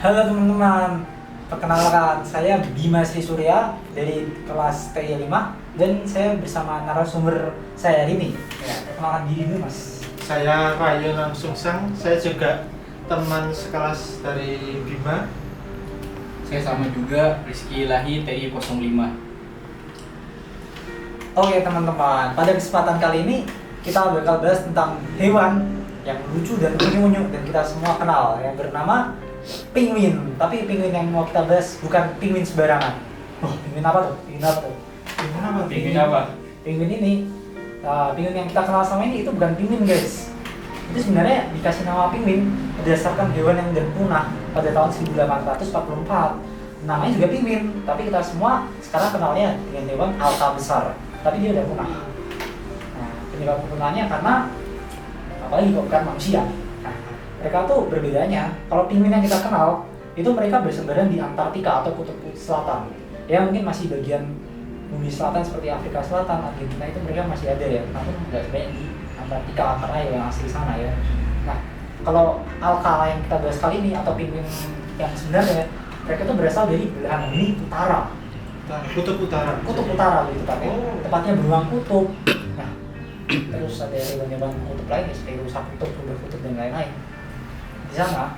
Halo teman-teman, perkenalkan saya Bima Sri Surya dari kelas TI 5 dan saya bersama narasumber saya hari ini. Ya, perkenalkan diri dulu Mas. Saya Rayo Langsungsang, saya juga teman sekelas dari Bima. Saya sama juga, Rizky Ilahi, TI 05. Oke teman-teman, pada kesempatan kali ini kita bakal bahas tentang hewan yang lucu dan unyu-unyu dan kita semua kenal yang bernama penguin. Tapi penguin yang mau kita bahas bukan penguin sembarangan. Oh, penguin apa tuh? Penguin apa tuh? Penguin apa? Penguin ini, penguin yang kita kenal sama ini itu bukan penguin guys. Itu sebenarnya dikasih nama penguin berdasarkan hewan yang udah punah pada tahun 1844. Namanya juga penguin, tapi kita semua sekarang kenalnya dengan hewan alta besar. Tapi dia udah punah. Nah, penyebab punahnya karena apalagi kok bukan manusia. Nah, mereka tuh berbedanya. Kalau penguin yang kita kenal itu mereka bersebaran di Antartika atau Kutub Selatan. Ya mungkin masih bagian bumi selatan seperti Afrika Selatan, Argentina itu mereka masih ada ya, namun nggak sebanyak di Antartika karena yang asli sana ya. Nah, kalau alka yang kita bahas kali ini atau penguin yang sebenarnya mereka tuh berasal dari belahan bumi utara. Kutub Utara. Kutub utara gitu tepatnya. Tepatnya beruang kutub. Nah, terus ada hewan-hewan kutub lain seperti rusa kutub, rubah kutub dan lain-lain. Di sana,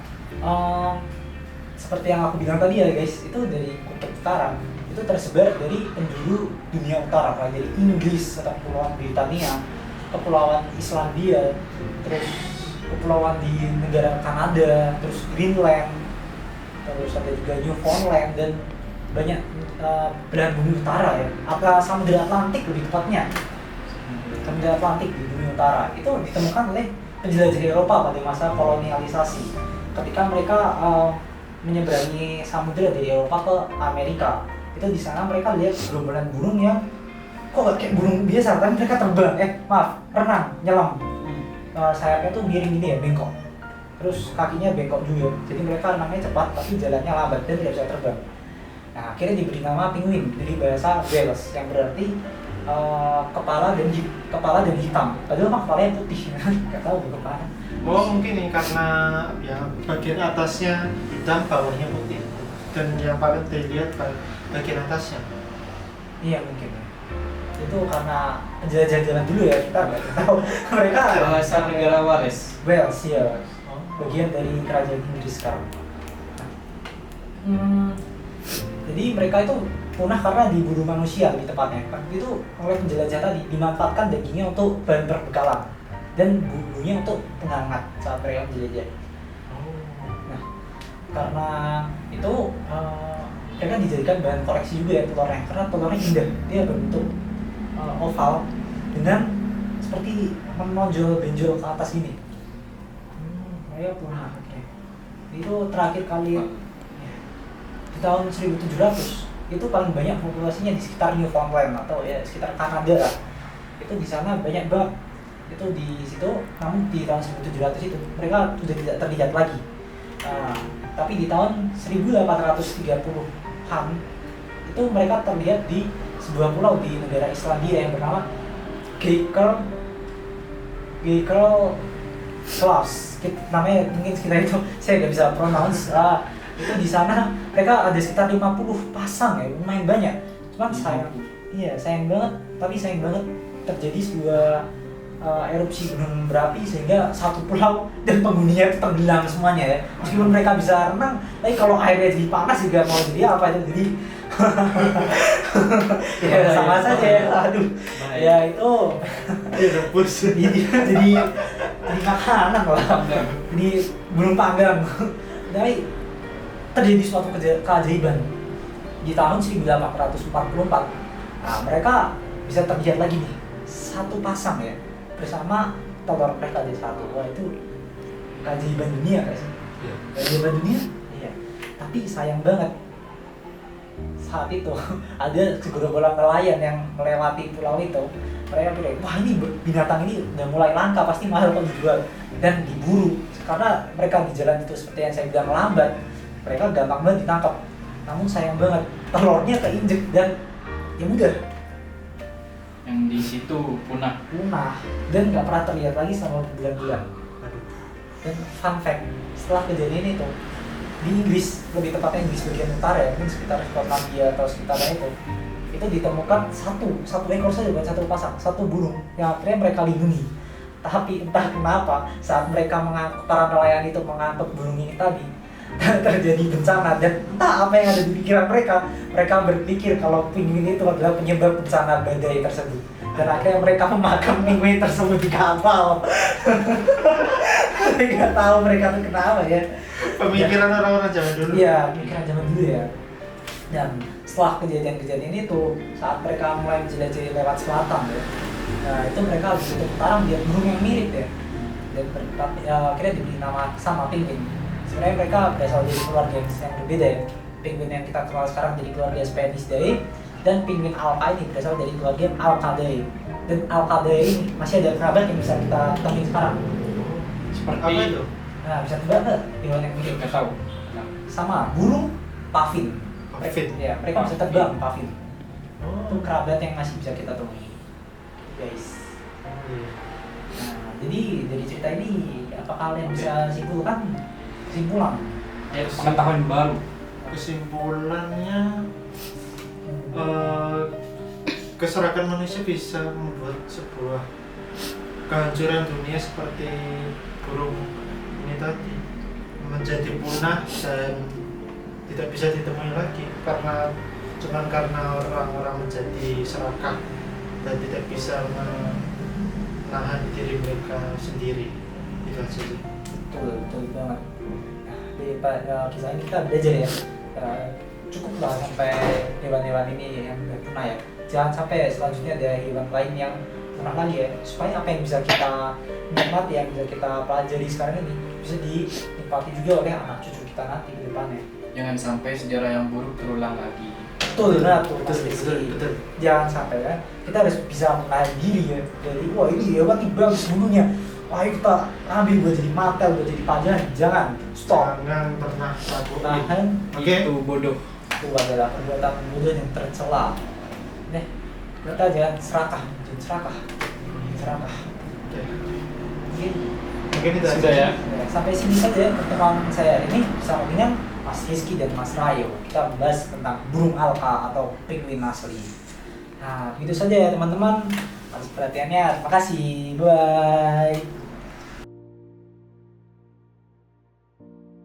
seperti yang aku bilang tadi ya guys, itu dari kutub utara itu tersebar dari penjuru dunia utara, mulai dari Inggris atau kepulauan Britania, kepulauan Islandia, terus kepulauan di negara Kanada, terus Greenland, terus ada juga Newfoundland dan banyak belahan bumi utara ya, atau Samudra Atlantik lebih tepatnya. Samudra Atlantik di bumi utara itu ditemukan oleh penjelajah Eropa pada masa kolonialisasi ketika mereka menyeberangi samudra dari Eropa ke Amerika. Itu di sana mereka lihat gerombolan burung yang kok kayak burung biasa tapi mereka terbang, renang, nyelam. Sayapnya tuh miring gini ya, bengkok. Terus kakinya bengkok juga. Jadi mereka renangnya cepat tapi jalannya lambat dan tidak bisa terbang. Nah, akhirnya diberi nama penguin dari bahasa Wales yang berarti kepala dan hitam. Padahal mah kepalanya putih. Enggak tahu kemana. Oh mungkin ini karena ya bagian atasnya hitam, bawahnya putih, dan yang paling dilihat bagian atasnya. Iya mungkin. Itu karena penjelajah jalan dulu ya, kita nggak tahu. Mereka Bahasa negara Wales. Wales ya, bagian dari kerajaan Inggris sekarang. Jadi mereka itu punah karena diburu manusia lebih tepatnya. Itu oleh penjelajah tadi dimanfaatkan dagingnya untuk bahan perbekalan dan bulunya untuk penghangat saat mereka menjelajah. Nah, karena itu mereka dijadikan bahan koleksi juga ya telurnya, karena telurnya indah, dia berbentuk oval dengan seperti menonjol benjol ke atas ini. Mereka punah. Itu terakhir kali di tahun 1700 itu paling banyak populasinya di sekitar Newfoundland atau ya sekitar Kanada lah. Itu di sana banyak banget. Itu di situ, namun di tahun 1700 itu mereka sudah tidak terlihat lagi. Tapi di tahun 1830-an itu mereka terlihat di sebuah pulau di negara Islandia yang bernama Klaus. Namanya mungkin sekitar itu, saya nggak bisa pronounce. Itu di sana mereka ada sekitar 50 pasang ya, lumayan banyak. Cuman sayang banget terjadi sebuah erupsi gunung berapi sehingga satu pulau dan penghuninya itu tenggelam semuanya ya. Meskipun mereka bisa renang, tapi kalau airnya jadi panas juga mau jadi apa itu jadi ya sama saja ya. Aduh, ya itu jadi makanan lah. Jadi gunung panggang. Tapi terjadi suatu keajaiban di tahun 1844. Nah, mereka bisa terlihat lagi nih satu pasang ya bersama telur mereka di satu. Wah, itu keajaiban dunia guys. Keajaiban dunia? Iya. Tapi sayang banget saat itu ada segerombolan nelayan yang melewati pulau itu. Mereka bilang, wah ini binatang ini udah mulai langka, pasti mahal kalau dijual dan diburu karena mereka di jalan itu seperti yang saya bilang lambat. Mereka gampang banget ditangkap. Namun sayang banget telurnya keinjek dan ya udah Yang di situ punah dan nggak pernah terlihat lagi selama berbulan-bulan. Dan fun fact, setelah kejadian itu di Inggris, lebih tepatnya Inggris bagian utara ya, mungkin sekitar Skotlandia atau sekitarnya itu ditemukan satu ekor saja, bukan satu pasang, satu burung yang akhirnya mereka lindungi. Tapi entah kenapa saat mereka para nelayan itu mengangkut burung ini tadi terjadi bencana, dan entah apa yang ada di pikiran mereka berpikir kalau penguin itu adalah penyebab bencana badai tersebut, dan akhirnya mereka memakan penguin tersebut di kapal. Nggak tahu mereka tuh kenapa ya. Pemikiran orang-orang zaman dulu. Iya, pemikiran zaman dulu ya. Dan setelah kejadian-kejadian itu, saat mereka mulai menjelajahi lewat selatan ya, nah itu mereka harus untuk utara melihat burung yang mirip ya, dan akhirnya diberi nama sama penguin. Sebenarnya mereka berasal dari keluarga yang berbeda ya. Penguin yang kita kenal sekarang dari keluarga Spanish-Day, dan penguin alca ini berasal dari keluarga Alcadeae. Dan Alcadeae ini masih ada kerabat yang bisa kita temui sekarang. Seperti Apa itu? Nah, bisa tebak nggak hewan yang mirip? nggak tahu. Sama burung pavin. Pavin. Ya, mereka bisa terbang pavin. Itu Oh. kerabat yang masih bisa kita temui, guys. Iya. Nah, jadi dari cerita ini apa kalian bisa kesimpulan? Pengetahuan baru. Kesimpulannya keserakan manusia bisa membuat sebuah kehancuran dunia seperti burung ini tadi menjadi punah dan tidak bisa ditemui lagi karena orang-orang menjadi serakah dan tidak bisa menahan diri mereka sendiri. Itu aja sih. Betul banget. Nah, dari kisah ini kita belajar ya, cukuplah sampai hewan-hewan ini yang punah ya. Jangan sampai selanjutnya ada hewan lain yang punah lagi ya. Supaya apa yang bisa kita nikmati, yang bisa kita pelajari sekarang ini bisa dinikmati juga oleh anak cucu kita nanti ke depannya. Jangan sampai sejarah yang buruk terulang lagi. Betul, betul. Betul. Jangan sampai kan, kita harus bisa menahan diri ya dari wah ini hewan ini bagus bulunya. Wah kita ambil buat jadi mata, buat jadi pajangan. Jangan, stop. Jangan pernah lakuin. Tahan. Oke. Itu bodoh. Itu adalah perbuatan bodoh yang tercela. Nih, kita jangan serakah. Oke. Mungkin Mungkin itu Sudah aja. ya. ya, sampai sini saja pertemuan saya hari ini bersama dengan Mas Rizky dan Mas Rayo. Kita membahas tentang burung alca atau penguin asli. Nah, begitu saja ya teman-teman. Atas perhatiannya, terima kasih. Bye.